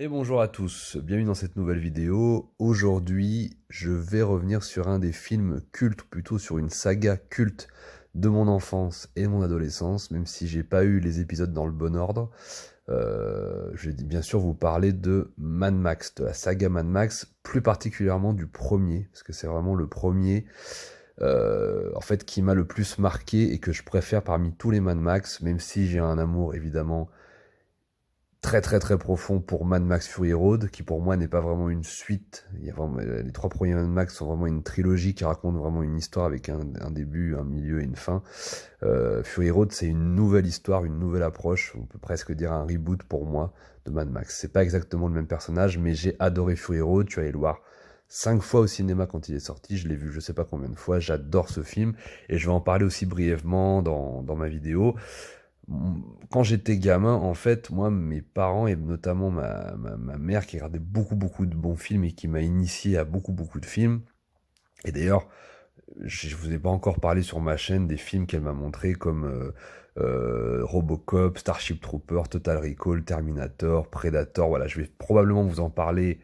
Et bonjour à tous, bienvenue dans cette nouvelle vidéo. Aujourd'hui, je vais revenir sur un des films cultes, ou plutôt sur une saga culte de mon enfance et de mon adolescence, même si j'ai pas eu les épisodes dans le bon ordre. Je vais bien sûr vous parler de Mad Max, de la saga Mad Max, plus particulièrement du premier, parce que c'est vraiment le premier en fait qui m'a le plus marqué et que je préfère parmi tous les Mad Max, même si j'ai un amour évidemment très très très profond pour Mad Max Fury Road, qui pour moi n'est pas vraiment une suite. Il y a vraiment, les trois premiers Mad Max sont vraiment une trilogie qui raconte vraiment une histoire avec un début, un milieu et une fin. Fury Road, c'est une nouvelle histoire, une nouvelle approche, on peut presque dire un reboot pour moi de Mad Max. C'est pas exactement le même personnage, mais j'ai adoré Fury Road, tu vas aller le voir 5 fois au cinéma quand il est sorti, je l'ai vu je sais pas combien de fois, j'adore ce film, et je vais en parler aussi brièvement dans ma vidéo. Quand j'étais gamin, en fait, moi, mes parents, et notamment ma mère, qui regardait beaucoup de bons films et qui m'a initié à beaucoup de films. Et d'ailleurs, je vous ai pas encore parlé sur ma chaîne des films qu'elle m'a montrés comme Robocop, Starship Trooper, Total Recall, Terminator, Predator. Voilà, je vais probablement vous en parler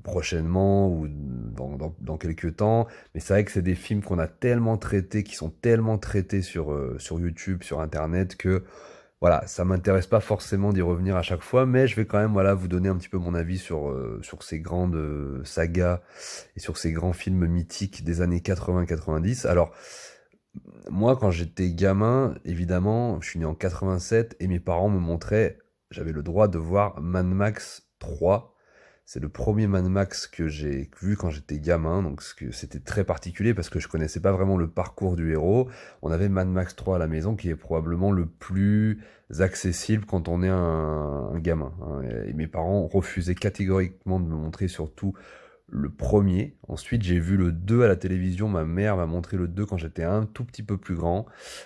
prochainement ou dans quelques temps. Mais c'est vrai que c'est des films qu'on a tellement traités, qui sont tellement traités sur YouTube, sur Internet, que voilà, ça m'intéresse pas forcément d'y revenir à chaque fois, mais je vais quand même voilà, vous donner un petit peu mon avis sur ces grandes sagas et sur ces grands films mythiques des années 80-90. Alors, moi, quand j'étais gamin, évidemment, je suis né en 87 et mes parents me montraient, j'avais le droit de voir Mad Max 3. C'est le premier Mad Max que j'ai vu quand j'étais gamin, donc c'était très particulier parce que je connaissais pas vraiment le parcours du héros. On avait Mad Max 3 à la maison qui est probablement le plus accessible quand on est un gamin, hein. Et mes parents refusaient catégoriquement de me montrer surtout le premier. Ensuite, j'ai vu le 2 à la télévision. Ma mère m'a montré le 2 quand j'étais un tout petit peu plus grand,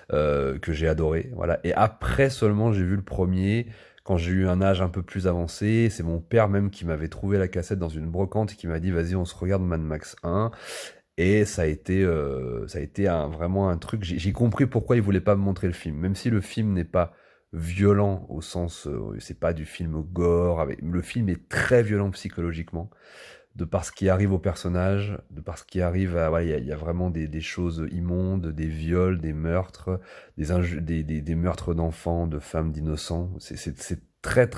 que j'ai adoré. Voilà. Et après seulement, j'ai vu le premier quand j'ai eu un âge un peu plus avancé. C'est mon père même qui m'avait trouvé la cassette dans une brocante et qui m'a dit, vas-y, on se regarde Mad Max 1. Et ça a été vraiment un truc. J'ai compris pourquoi il voulait pas me montrer le film, même si le film n'est pas violent au sens, c'est pas du film gore. Le film est très violent psychologiquement de par ce qui arrive au personnage, de par ce qui arrive à... Ouais, il y a vraiment des choses immondes, des viols, des meurtres, des meurtres d'enfants, de femmes, d'innocents. C'est très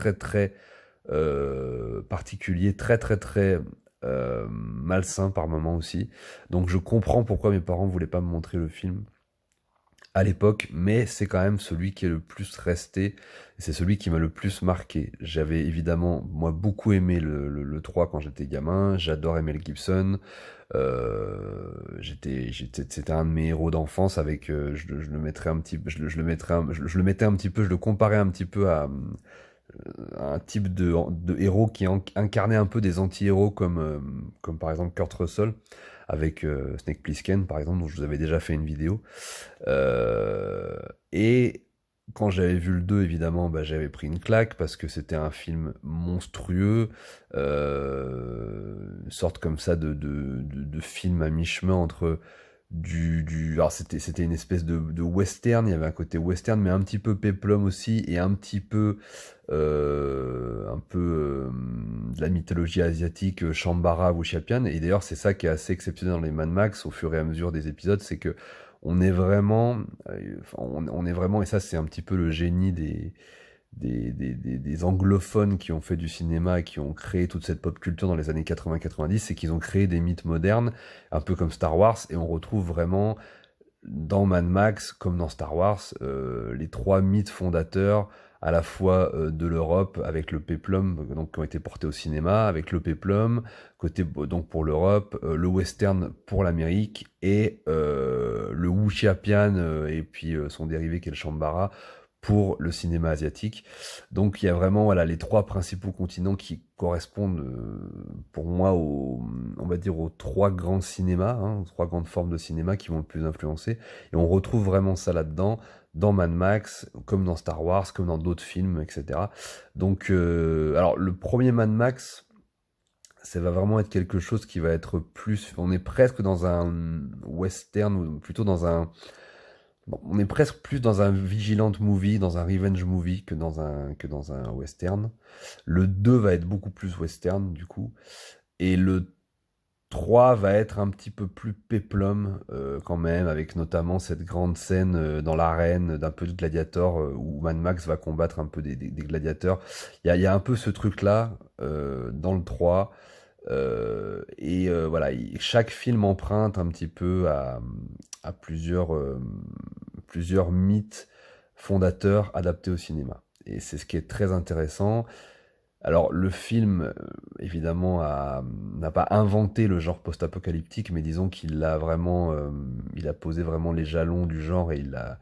particulier, très malsain par moments aussi. Donc je comprends pourquoi mes parents voulaient pas me montrer le film à l'époque, mais c'est quand même celui qui est le plus resté, et c'est celui qui m'a le plus marqué. J'avais évidemment, moi, beaucoup aimé le 3 quand j'étais gamin, j'adorais Mel Gibson, c'était un de mes héros d'enfance avec, je le mettrais un petit, je le mettrais, je le mettais un petit peu, je le comparais un petit peu à un type de héros qui incarnait un peu des anti-héros comme par exemple Kurt Russell avec Snake Plissken par exemple, dont je vous avais déjà fait une vidéo. Et quand j'avais vu le 2, évidemment, bah, j'avais pris une claque parce que c'était un film monstrueux, une sorte comme ça de film à mi-chemin entre alors c'était une espèce de western, il y avait un côté western, mais un petit peu péplum aussi, et un peu de la mythologie asiatique, Shambhala, Wuxiapian. Et d'ailleurs, c'est ça qui est assez exceptionnel dans les Mad Max au fur et à mesure des épisodes, c'est que on est vraiment, on est vraiment, et ça c'est un petit peu le génie des anglophones qui ont fait du cinéma et qui ont créé toute cette pop culture dans les années 80-90, c'est qu'ils ont créé des mythes modernes, un peu comme Star Wars, et on retrouve vraiment dans Mad Max, comme dans Star Wars, les trois mythes fondateurs à la fois de l'Europe avec le péplum, donc qui ont été portés au cinéma, avec le péplum côté donc pour l'Europe, le western pour l'Amérique et le wuxiapian et puis son dérivé qui est le shambara pour le cinéma asiatique. Donc il y a vraiment voilà les trois principaux continents qui correspondent pour moi on va dire aux trois grands cinémas, hein, aux trois grandes formes de cinéma qui m'ont le plus influencé. Et on retrouve vraiment ça là-dedans, dans Mad Max, comme dans Star Wars, comme dans d'autres films, etc. Donc alors le premier Mad Max, ça va vraiment être quelque chose qui va être plus, on est presque dans un western ou plutôt dans un on est presque plus dans un vigilant movie, dans un revenge movie que dans un western. Le 2 va être beaucoup plus western du coup. Et le 3 va être un petit peu plus péplum quand même, avec notamment cette grande scène dans l'arène d'un peu de gladiator où Mad Max va combattre un peu des gladiateurs. Il y a un peu ce truc-là dans le 3. Voilà, chaque film emprunte un petit peu à plusieurs mythes fondateurs adaptés au cinéma. Et c'est ce qui est très intéressant. Alors, le film, évidemment, n'a pas inventé le genre post-apocalyptique, mais disons qu'il a vraiment, il a posé vraiment les jalons du genre et il a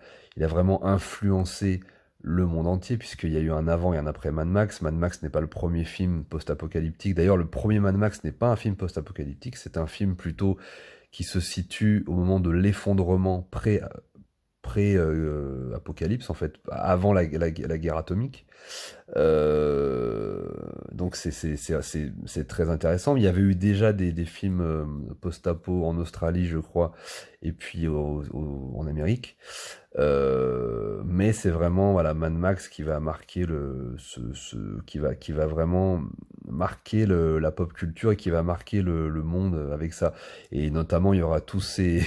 vraiment influencé le monde entier, puisqu'il y a eu un avant et un après Mad Max. Mad Max n'est pas le premier film post-apocalyptique. D'ailleurs, le premier Mad Max n'est pas un film post-apocalyptique, c'est un film plutôt qui se situe au moment de l'effondrement pré-apocalypse, en fait, avant la guerre atomique. Donc c'est très intéressant. Il y avait eu déjà des films post-apo en Australie, je crois, et puis en Amérique. Mais c'est vraiment voilà Mad Max qui va marquer qui va vraiment marquer la pop culture et qui va marquer le monde avec ça. Et notamment il y aura tous ces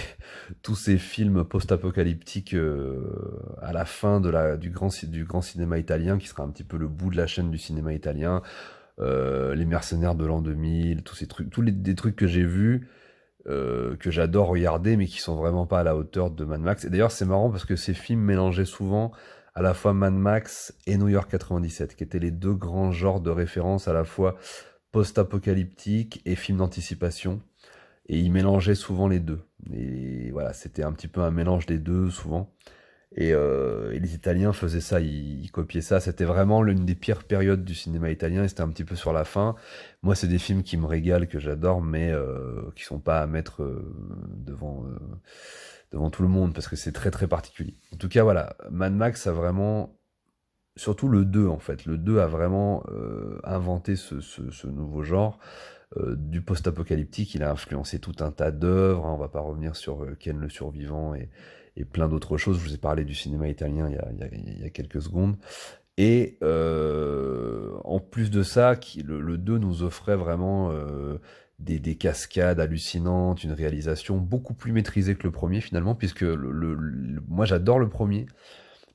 films post-apocalyptiques à la fin du grand cinéma italien qui sera un petit peu le bout de la chaîne du cinéma italien. Les mercenaires de l'an 2000, tous ces trucs, des trucs que j'ai vus que j'adore regarder, mais qui sont vraiment pas à la hauteur de Mad Max. Et d'ailleurs, c'est marrant parce que ces films mélangeaient souvent à la fois Mad Max et New York 97, qui étaient les deux grands genres de référence à la fois post-apocalyptique et film d'anticipation. Et ils mélangeaient souvent les deux. Et voilà, c'était un petit peu un mélange des deux souvent. Et les Italiens faisaient ça, ils copiaient ça. C'était vraiment l'une des pires périodes du cinéma italien et c'était un petit peu sur la fin. Moi, c'est des films qui me régalent, que j'adore, mais qui sont pas à mettre devant tout le monde parce que c'est très très particulier. En tout cas, voilà, Mad Max a vraiment, surtout le 2 en fait, le 2 a vraiment inventé ce nouveau genre. Du post-apocalyptique, il a influencé tout un tas d'œuvres, hein. On va pas revenir sur Ken le Survivant et plein d'autres choses. Je vous ai parlé du cinéma italien il y a quelques secondes. Et en plus de ça, le 2 nous offrait vraiment des cascades hallucinantes, une réalisation beaucoup plus maîtrisée que le premier finalement, puisque moi j'adore le premier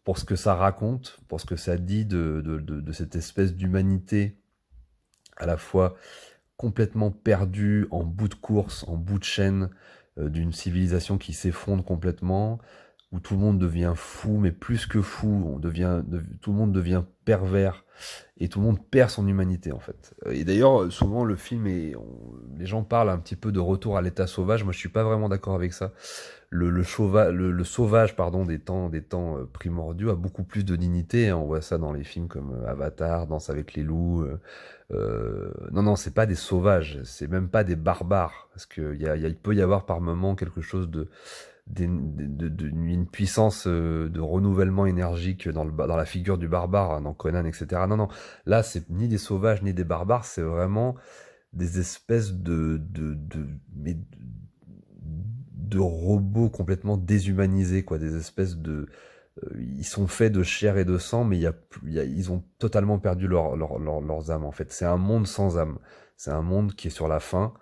pour ce que ça raconte, pour ce que ça dit de cette espèce d'humanité à la fois complètement perdue, en bout de course, en bout de chaîne, d'une civilisation qui s'effondre complètement, où tout le monde devient fou, mais plus que fou, tout le monde devient pervers, et tout le monde perd son humanité en fait. Et d'ailleurs, souvent le film les gens parlent un petit peu de retour à l'état sauvage. Moi, je suis pas vraiment d'accord avec ça. Le sauvage, pardon, des temps primordiaux a beaucoup plus de dignité, hein. On voit ça dans les films comme Avatar, Danse avec les loups. Non, non, c'est pas des sauvages, c'est même pas des barbares, parce que il peut y avoir par moment quelque chose une puissance de renouvellement énergique dans la figure du barbare, hein, dans Conan, etc. Non, non, là, c'est ni des sauvages ni des barbares, c'est vraiment des espèces de robots complètement déshumanisés, quoi, des espèces ils sont faits de chair et de sang, mais ils ont totalement perdu leurs âmes, en fait. C'est un monde sans âme. C'est un monde qui est sur la fin,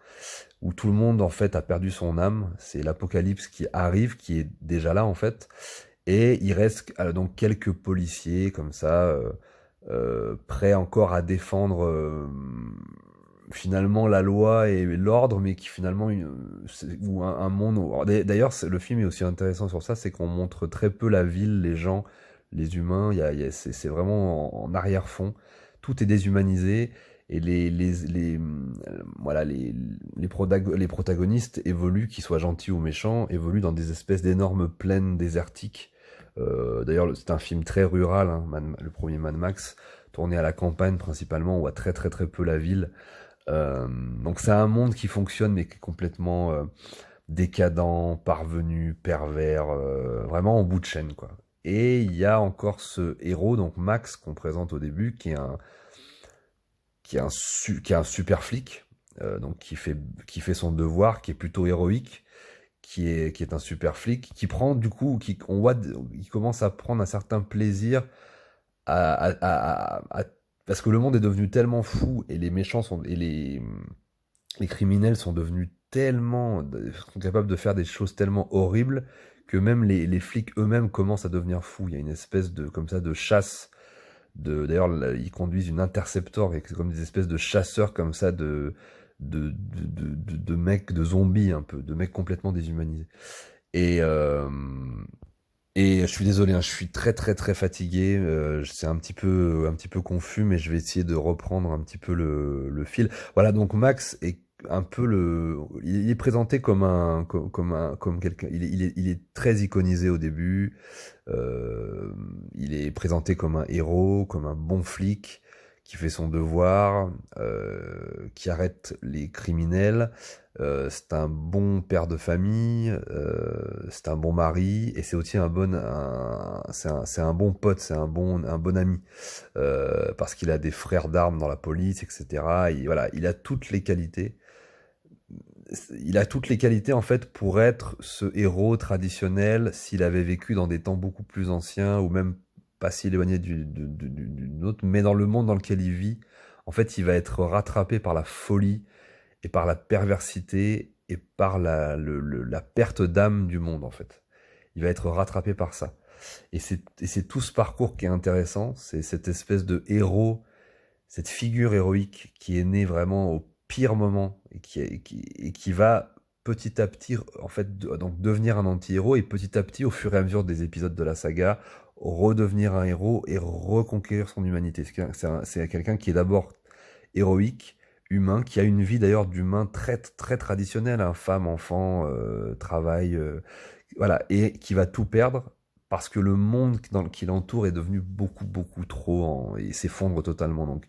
où tout le monde, en fait, a perdu son âme. C'est l'apocalypse qui arrive, qui est déjà là, en fait. Et il reste donc quelques policiers, comme ça, prêts encore à défendre finalement la loi et l'ordre, mais qui finalement ou un monde. D'ailleurs, le film est aussi intéressant sur ça, c'est qu'on montre très peu la ville, les gens, les humains. C'est vraiment en arrière-fond. Tout est déshumanisé et voilà les protagonistes évoluent, qu'ils soient gentils ou méchants, évoluent dans des espèces d'énormes plaines désertiques. D'ailleurs, c'est un film très rural, hein, le premier Mad Max, tourné à la campagne principalement, on voit très très très peu la ville. Donc c'est un monde qui fonctionne mais qui est complètement décadent, parvenu, pervers, vraiment en bout de chaîne quoi. Et il y a encore ce héros, donc Max qu'on présente au début, qui est un super flic, donc qui fait son devoir, qui est plutôt héroïque, qui est un super flic, qui prend du coup, on voit, il commence à prendre un certain plaisir parce que le monde est devenu tellement fou et les méchants sont, et les criminels sont devenus tellement, sont capables de faire des choses tellement horribles que même les flics eux-mêmes commencent à devenir fous. Il y a une espèce de, comme ça, de chasse. D'ailleurs, là, ils conduisent une Interceptor, et c'est comme des espèces de chasseurs comme ça de mecs, de zombies un peu, de mecs complètement déshumanisés. Et, euh, et je suis désolé, hein, je suis très très très fatigué. C'est un petit peu confus, mais je vais essayer de reprendre un petit peu le fil. Voilà, donc Max est un peu il est présenté comme comme quelqu'un. Il est très iconisé au début. Il est présenté comme un héros, comme un bon flic qui fait son devoir, qui arrête les criminels. C'est un bon père de famille, c'est un bon mari et c'est aussi c'est un bon pote, un bon ami parce qu'il a des frères d'armes dans la police, etc. Voilà, il a toutes les qualités. Il a toutes les qualités en fait pour être ce héros traditionnel s'il avait vécu dans des temps beaucoup plus anciens ou même pas si éloigné d'une autre, mais dans le monde dans lequel il vit, en fait, il va être rattrapé par la folie et par la perversité et par la perte d'âme du monde en fait. Il va être rattrapé par ça. Et c'est tout ce parcours qui est intéressant, c'est cette espèce de héros, cette figure héroïque qui est née vraiment au pire moment et qui va petit à petit en fait donc devenir un anti-héros et petit à petit au fur et à mesure des épisodes de la saga redevenir un héros et reconquérir son humanité. C'est quelqu'un qui est d'abord héroïque, humain, qui a une vie d'ailleurs d'humain très très traditionnelle, hein, femme, enfant, travail, voilà, et qui va tout perdre parce que le monde qui l'entoure est devenu beaucoup beaucoup trop et s'effondre totalement. Donc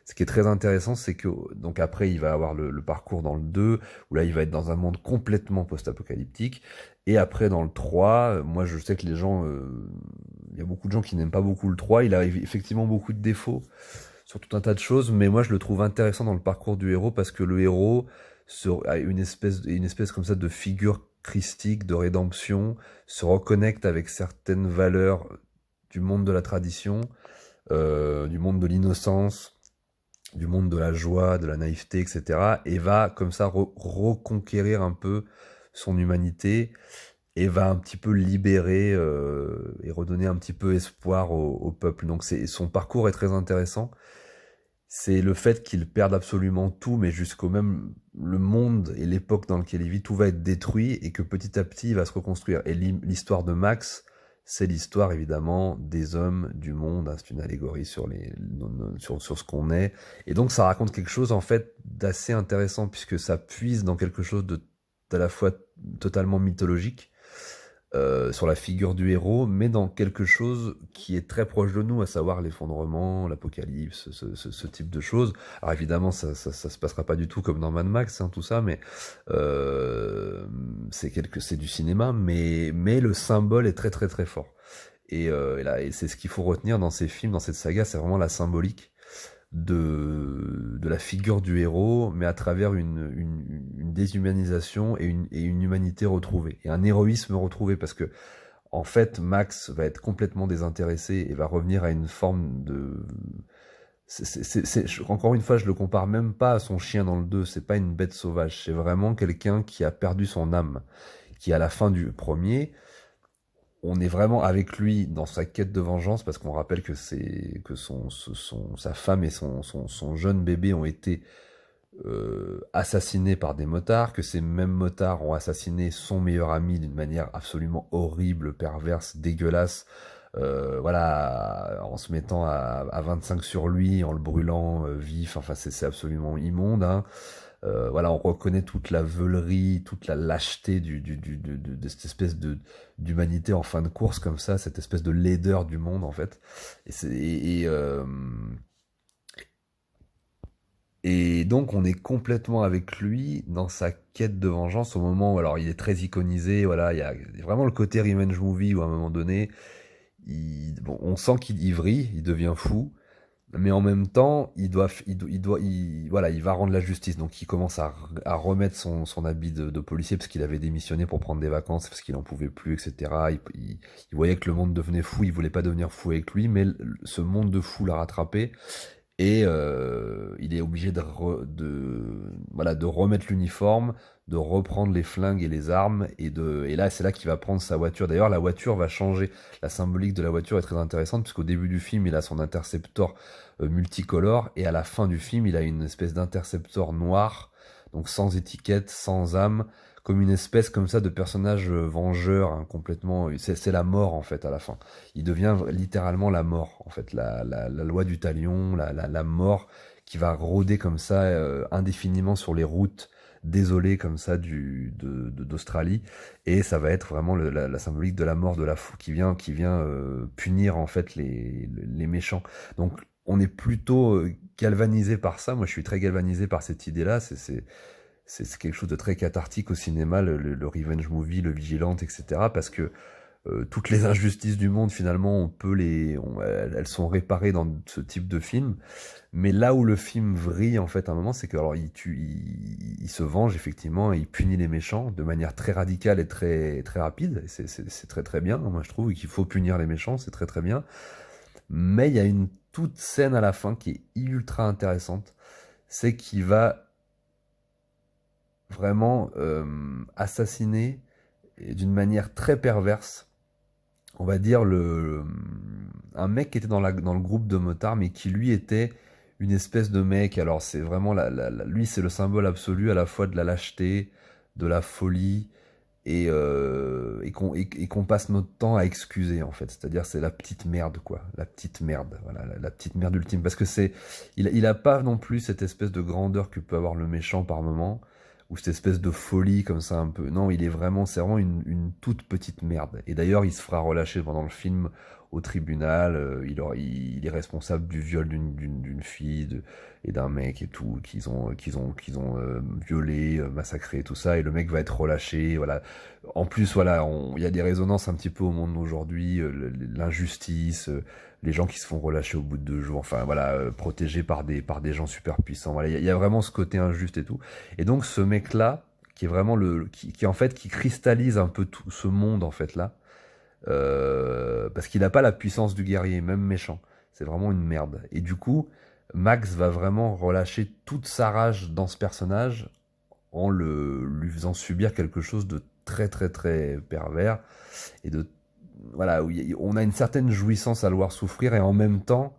ce qui est très intéressant, c'est que donc après il va avoir le parcours dans le 2 où là il va être dans un monde complètement post-apocalyptique et après dans le 3, moi je sais que les gens il y a beaucoup de gens qui n'aiment pas beaucoup le 3, il a effectivement beaucoup de défauts sur tout un tas de choses, mais moi je le trouve intéressant dans le parcours du héros parce que le héros a une espèce comme ça de figure christique, de rédemption, se reconnecte avec certaines valeurs du monde de la tradition, du monde de l'innocence, du monde de la joie, de la naïveté, etc. Et va comme ça reconquérir un peu son humanité et va un petit peu libérer et redonner un petit peu espoir au peuple. Donc son parcours est très intéressant. C'est le fait qu'il perde absolument tout, mais jusqu'au même le monde et l'époque dans laquelle il vit, tout va être détruit et que petit à petit il va se reconstruire. Et l'histoire de Max, c'est l'histoire évidemment des hommes du monde. Hein, c'est une allégorie sur sur ce qu'on est. Et donc ça raconte quelque chose en fait d'assez intéressant puisque ça puise dans quelque chose d'à la fois totalement mythologique sur la figure du héros, mais dans quelque chose qui est très proche de nous, à savoir l'effondrement, l'apocalypse, ce type de choses. Alors évidemment, ça se passera pas du tout comme dans Mad Max, hein, tout ça, mais c'est du cinéma, mais le symbole est très très très fort. Et c'est ce qu'il faut retenir dans ces films, dans cette saga, c'est vraiment la symbolique de la figure du héros, mais à travers une déshumanisation et une humanité retrouvée, et un héroïsme retrouvé, parce que en fait, Max va être complètement désintéressé et va revenir à une forme de... Encore une fois, je le compare même pas à son chien dans le 2, c'est pas une bête sauvage, c'est vraiment quelqu'un qui a perdu son âme, qui à la fin du premier on est vraiment avec lui dans sa quête de vengeance parce qu'on rappelle que sa femme et son jeune bébé ont été assassinés par des motards, que ces mêmes motards ont assassiné son meilleur ami d'une manière absolument horrible, perverse, dégueulasse, voilà, en se mettant à 25 sur lui, en le brûlant vif, enfin c'est absolument immonde, hein. Voilà, on reconnaît toute la veulerie, toute la lâcheté de cette espèce d'humanité en fin de course comme ça, cette espèce de laideur du monde en fait. Et donc on est complètement avec lui dans sa quête de vengeance au moment où alors il est très iconisé, voilà, il y a vraiment le côté revenge movie où à un moment donné, bon, on sent qu'il vrille, il devient fou. mais en même temps, voilà, il va rendre la justice. Donc, il commence à remettre son habit de policier parce qu'il avait démissionné pour prendre des vacances parce qu'il en pouvait plus, etc. Il voyait que le monde devenait fou. Il voulait pas devenir fou avec lui, mais ce monde de fou l'a rattrapé et il est obligé voilà, de remettre l'uniforme, de reprendre les flingues et les armes, et là, c'est là qu'il va prendre sa voiture. D'ailleurs, la voiture va changer. La symbolique de la voiture est très intéressante, puisqu'au début du film, il a son interceptor multicolore, et à la fin du film, il a une espèce d'interceptor noir, donc sans étiquette, sans âme, comme une espèce comme ça de personnage vengeur, hein, complètement. C'est la mort, en fait, à la fin. Il devient littéralement la mort, en fait, la loi du talion, la mort qui va rôder comme ça indéfiniment sur les routes désolées comme ça d'Australie, et ça va être vraiment la symbolique de la mort de la fou qui vient punir en fait les méchants. Donc on est plutôt galvanisé par ça. Moi je suis très galvanisé par cette idée-là. C'est quelque chose de très cathartique au cinéma, le revenge movie, le vigilante, etc. Parce que toutes les injustices du monde, finalement, elles sont réparées dans ce type de film. Mais là où le film vrille, en fait, à un moment, c'est que alors il se venge effectivement, et il punit les méchants de manière très radicale et très très rapide. Et c'est très très bien. Moi, je trouve qu'il faut punir les méchants, c'est très très bien. Mais il y a une toute scène à la fin qui est ultra intéressante. C'est qu'il va vraiment assassiner d'une manière très perverse, on va dire, un mec qui était dans le groupe de motards, mais qui lui était une espèce de mec. Alors c'est vraiment lui, c'est le symbole absolu à la fois de la lâcheté, de la folie, et qu'on passe notre temps à excuser, en fait. C'est-à-dire c'est la petite merde, quoi, la petite merde, voilà, la petite merde ultime, parce que il a pas non plus cette espèce de grandeur que peut avoir le méchant par moment, ou cette espèce de folie comme ça un peu. Non, c'est vraiment une toute petite merde. Et d'ailleurs, il se fera relâcher pendant le film au tribunal. Il est responsable du viol d'une fille et d'un mec et tout, qu'ils ont violé, massacré, tout ça. Et le mec va être relâché. Voilà. En plus, voilà, il y a des résonances un petit peu au monde d'aujourd'hui, l'injustice. Les gens qui se font relâcher au bout de 2 jours, enfin voilà, protégés par des gens super puissants. Voilà, il y a vraiment ce côté injuste et tout. Et donc ce mec-là, qui est vraiment qui en fait qui cristallise un peu tout ce monde en fait là, parce qu'il n'a pas la puissance du guerrier, même méchant. C'est vraiment une merde. Et du coup, Max va vraiment relâcher toute sa rage dans ce personnage en lui faisant subir quelque chose de très très très pervers et de voilà, où on a une certaine jouissance à le voir souffrir, et en même temps,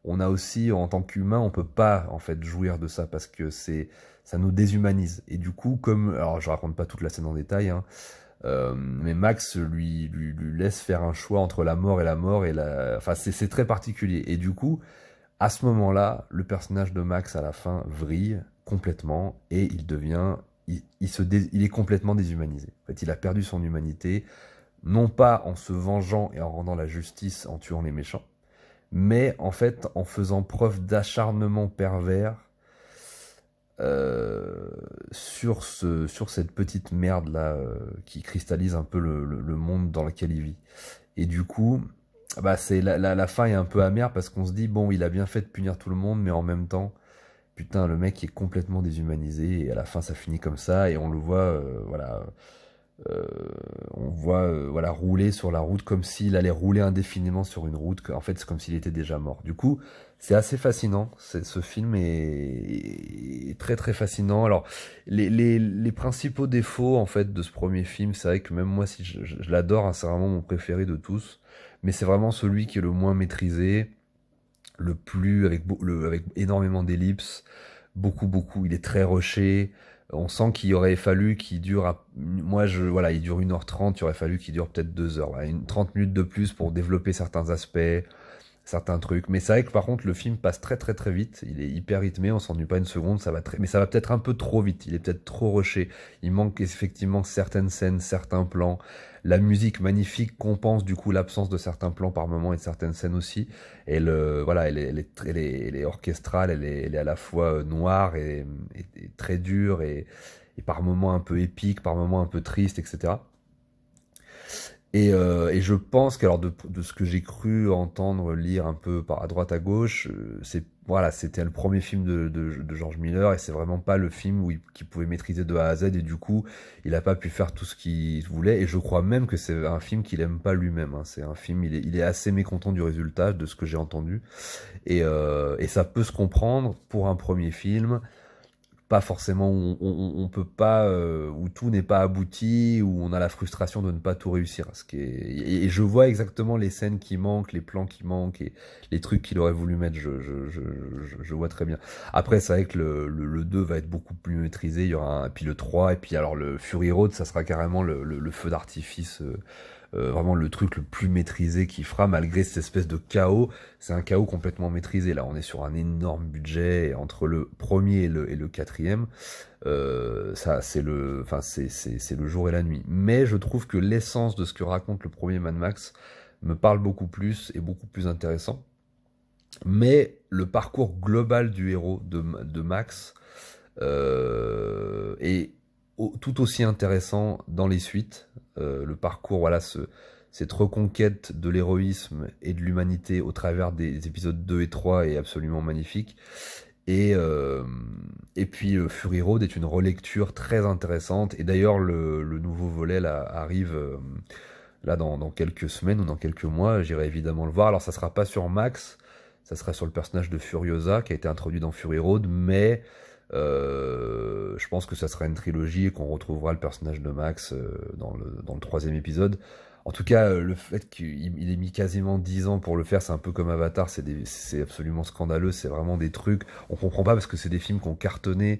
on a aussi, en tant qu'humain, on peut pas en fait jouir de ça parce que ça nous déshumanise. Et du coup, alors je raconte pas toute la scène en détail, hein, mais Max lui laisse faire un choix entre la mort et la mort, enfin c'est très particulier. Et du coup, à ce moment-là, le personnage de Max à la fin vrille complètement, et il est complètement déshumanisé. En fait, il a perdu son humanité, non pas en se vengeant et en rendant la justice en tuant les méchants, mais en fait en faisant preuve d'acharnement pervers sur cette petite merde là qui cristallise un peu le monde dans lequel il vit. Et du coup, bah c'est la fin est un peu amère parce qu'on se dit bon, il a bien fait de punir tout le monde, mais en même temps, putain, le mec est complètement déshumanisé, et à la fin ça finit comme ça, et on le voit voilà, euh, on voit voilà, rouler sur la route comme s'il allait rouler indéfiniment sur une route. En fait, c'est comme s'il était déjà mort. Du coup, c'est assez fascinant. Ce film est très très fascinant. Alors, les principaux défauts en fait de ce premier film, c'est vrai que même moi, si je l'adore, hein, c'est vraiment mon préféré de tous. Mais c'est vraiment celui qui est le moins maîtrisé, le plus avec énormément d'ellipses, beaucoup. Il est très rushé. On sent qu'il aurait fallu qu'il dure, voilà, il dure 1h30, il aurait fallu qu'il dure peut-être 2 heures, voilà, 30 minutes de plus pour développer certains aspects, certains trucs. Mais c'est vrai que par contre, le film passe très très très vite. Il est hyper rythmé, on s'ennuie pas une seconde, mais ça va peut-être un peu trop vite. Il est peut-être trop rushé. Il manque effectivement certaines scènes, certains plans. La musique magnifique compense du coup l'absence de certains plans par moment et de certaines scènes aussi. Et voilà, elle est orchestrale, elle est à la fois noire et très dure, et par moments un peu épique, par moments un peu triste, etc. Et je pense que alors de ce que j'ai cru entendre, lire un peu à droite à gauche, voilà, c'était le premier film de George Miller et c'est vraiment pas le film qu'il pouvait maîtriser de A à Z et du coup il a pas pu faire tout ce qu'il voulait et je crois même que c'est un film qu'il aime pas lui-même. Hein. C'est un film, il est assez mécontent du résultat de ce que j'ai entendu et ça peut se comprendre pour un premier film pas forcément où on peut pas où tout n'est pas abouti où on a la frustration de ne pas tout réussir ce qui est et je vois exactement les scènes qui manquent les plans qui manquent et les trucs qu'il aurait voulu mettre je vois très bien après c'est vrai que le 2 va être beaucoup plus maîtrisé il y aura et puis le 3 et puis alors le Fury Road ça sera carrément le feu d'artifice vraiment le truc le plus maîtrisé qui fera malgré cette espèce de chaos. C'est un chaos complètement maîtrisé. Là, on est sur un énorme budget et entre le premier et le quatrième. Ça, c'est le jour et la nuit. Mais je trouve que l'essence de ce que raconte le premier Mad Max me parle beaucoup plus et beaucoup plus intéressant. Mais le parcours global du héros de Max est tout aussi intéressant dans les suites. Le parcours, voilà, cette reconquête de l'héroïsme et de l'humanité au travers des épisodes 2 et 3 est absolument magnifique. Et, euh, et puis Fury Road est une relecture très intéressante. Et d'ailleurs, le nouveau volet là, arrive là dans quelques semaines ou dans quelques mois. J'irai évidemment le voir. Alors ça sera pas sur Max, ça sera sur le personnage de Furiosa qui a été introduit dans Fury Road, mais je pense que ça sera une trilogie et qu'on retrouvera le personnage de Max dans le troisième épisode. En tout cas, le fait qu'il ait mis quasiment 10 ans pour le faire, c'est un peu comme Avatar, c'est absolument scandaleux, c'est vraiment des trucs, on comprend pas parce que c'est des films qui ont cartonné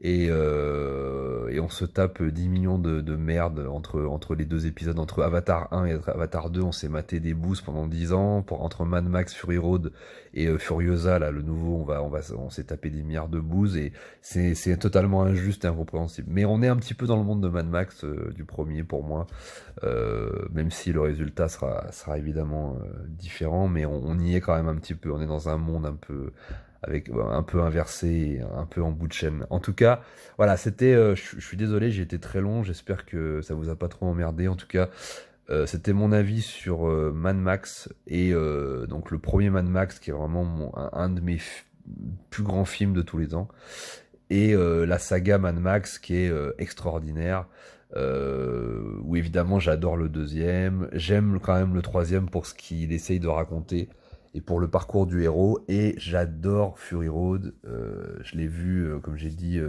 et on se tape 10 millions de merde entre les deux épisodes, entre Avatar 1 et Avatar 2, on s'est maté des boosts pendant 10 ans, entre Mad Max, Fury Road et Furiosa, là, le nouveau, on s'est tapé des milliards de boosts et c'est totalement injuste et incompréhensible. Mais on est un petit peu dans le monde de Mad Max, du premier pour moi, même si le résultat sera évidemment différent, mais on y est quand même un petit peu, on est dans un monde un peu avec un peu inversé, un peu en bout de chaîne. En tout cas, voilà, c'était. Je suis désolé, j'ai été très long. J'espère que ça vous a pas trop emmerdé. En tout cas, c'était mon avis sur Mad Max et donc le premier Mad Max qui est vraiment un de mes plus grands films de tous les temps et la saga Mad Max qui est extraordinaire. Où évidemment j'adore le deuxième, j'aime quand même le troisième pour ce qu'il essaye de raconter et pour le parcours du héros, et j'adore Fury Road, je l'ai vu, comme j'ai dit,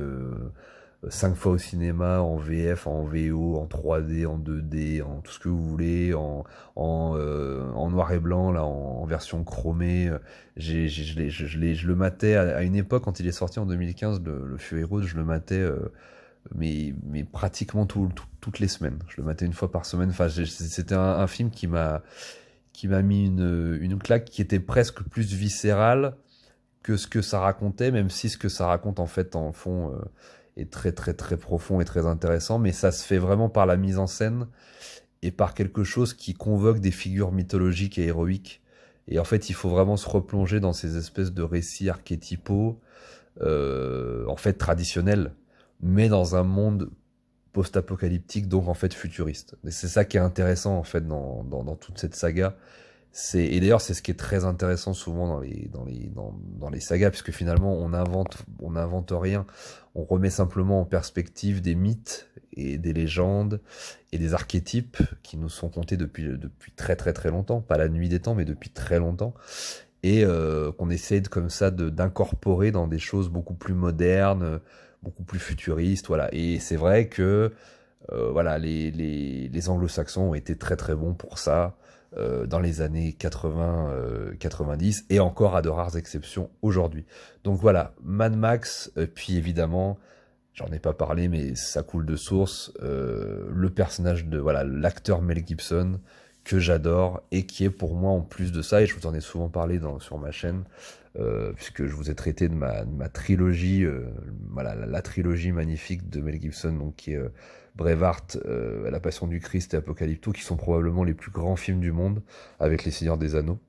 5 fois au cinéma, en VF, en VO, en 3D, en 2D, en tout ce que vous voulez, en noir et blanc, là, en version chromée. Je le matais à une époque, quand il est sorti en 2015, le Fury Road, je le matais mais pratiquement toutes les semaines. Je le matais une fois par semaine. Enfin, c'était un film qui m'a mis une claque qui était presque plus viscérale que ce que ça racontait, même si ce que ça raconte en fait en fond est très très très profond et très intéressant, mais ça se fait vraiment par la mise en scène et par quelque chose qui convoque des figures mythologiques et héroïques. Et en fait, il faut vraiment se replonger dans ces espèces de récits archétypaux, en fait traditionnels, mais dans un monde post-apocalyptique, donc en fait futuriste. Et c'est ça qui est intéressant en fait dans toute cette saga. Et d'ailleurs c'est ce qui est très intéressant souvent dans les sagas, puisque finalement on invente rien, on remet simplement en perspective des mythes et des légendes et des archétypes qui nous sont contés depuis très très très longtemps, pas la nuit des temps, mais depuis très longtemps, et qu'on essaie comme ça d'incorporer dans des choses beaucoup plus modernes, beaucoup plus futuristes, voilà. Et c'est vrai que voilà, les anglo-saxons ont été très très bons pour ça dans les années 80, 90 et encore à de rares exceptions aujourd'hui. Donc voilà, Mad Max, puis évidemment, j'en ai pas parlé mais ça coule de source, le personnage de voilà l'acteur Mel Gibson que j'adore et qui est pour moi en plus de ça, et je vous en ai souvent parlé sur ma chaîne, puisque je vous ai traité de ma trilogie, voilà la trilogie magnifique de Mel Gibson, donc qui est Braveheart, La Passion du Christ et Apocalypto, qui sont probablement les plus grands films du monde, avec Les Seigneurs des Anneaux,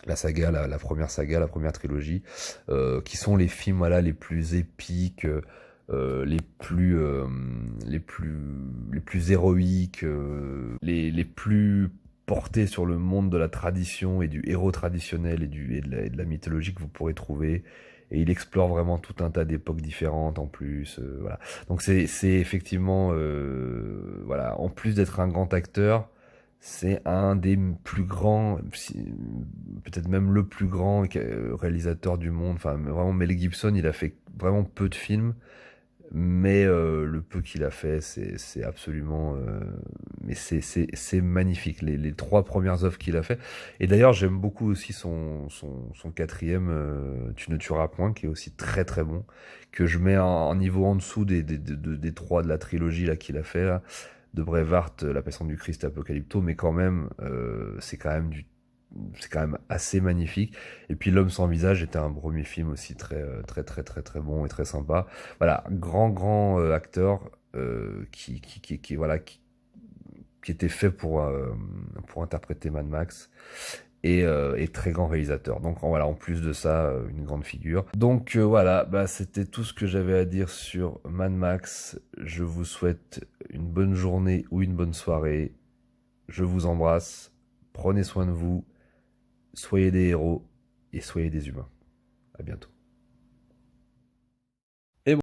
la saga, la première saga, la première trilogie, qui sont les films voilà les plus épiques, les plus héroïques, les plus portés sur le monde de la tradition et du héros traditionnel et de la mythologie que vous pourrez trouver. Et il explore vraiment tout un tas d'époques différentes en plus. Voilà. Donc c'est effectivement, voilà, en plus d'être un grand acteur, c'est un des plus grands, peut-être même le plus grand réalisateur du monde. Enfin, vraiment, Mel Gibson, il a fait vraiment peu de films, mais le peu qu'il a fait, c'est absolument, mais c'est magnifique. Les trois premières œuvres qu'il a fait. Et d'ailleurs, j'aime beaucoup aussi son quatrième, Tu ne tueras point, qui est aussi très très bon, que je mets en niveau en dessous des trois de la trilogie là qu'il a fait là, de Brevard, La Passion du Christ, Apocalypto, mais quand même, c'est quand même assez magnifique. Et puis L'Homme sans visage était un premier film aussi très bon et très sympa. Voilà, grand acteur, voilà, qui était fait pour interpréter Mad Max. Et très grand réalisateur. Donc voilà, en plus de ça, une grande figure. Donc voilà, bah, c'était tout ce que j'avais à dire sur Mad Max. Je vous souhaite une bonne journée ou une bonne soirée. Je vous embrasse. Prenez soin de vous. Soyez des héros et soyez des humains. À bientôt.